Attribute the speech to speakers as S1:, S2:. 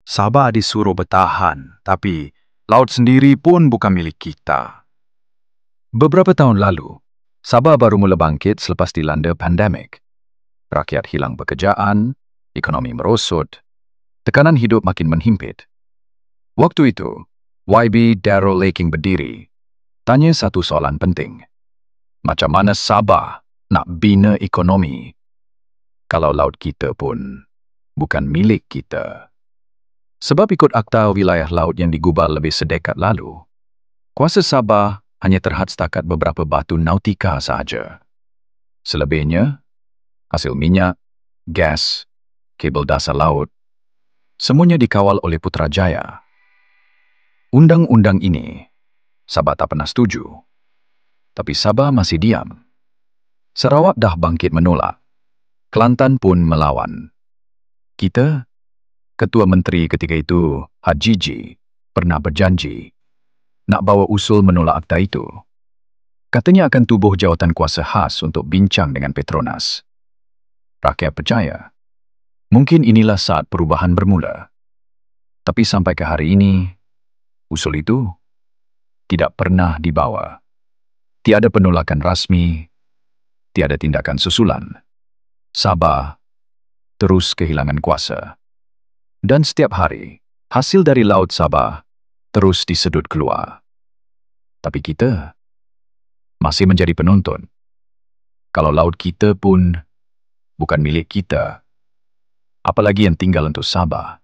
S1: Sabah disuruh bertahan, tapi laut sendiri pun bukan milik kita.
S2: Beberapa tahun lalu, Sabah baru mula bangkit selepas dilanda pandemik. Rakyat hilang pekerjaan, ekonomi merosot, tekanan hidup makin menhimpit. Waktu itu, YB Darrell Laking berdiri, tanya satu soalan penting. Macam mana Sabah nak bina ekonomi kalau laut kita pun bukan milik kita? Sebab ikut Akta Wilayah Laut yang digubal lebih sedekad lalu, kuasa Sabah hanya terhad setakat beberapa batu nautika sahaja. Selebihnya, hasil minyak, gas, kabel dasar laut, semuanya dikawal oleh Putrajaya. Undang-undang ini, Sabah tak pernah setuju. Tapi Sabah masih diam. Sarawak dah bangkit menolak. Kelantan pun melawan. Kita, Ketua Menteri ketika itu, Haji Ji, pernah berjanji nak bawa usul menolak akta itu. Katanya akan tubuh jawatan kuasa khas untuk bincang dengan Petronas. Rakyat percaya. Mungkin inilah saat perubahan bermula. Tapi sampai ke hari ini, usul itu tidak pernah dibawa. Tiada penolakan rasmi, tiada tindakan susulan. Sabah terus kehilangan kuasa. Dan setiap hari, hasil dari Laut Sabah terus disedut keluar. Tapi kita masih menjadi penonton. Kalau laut kita pun bukan milik kita, apalagi yang tinggal untuk Sabah.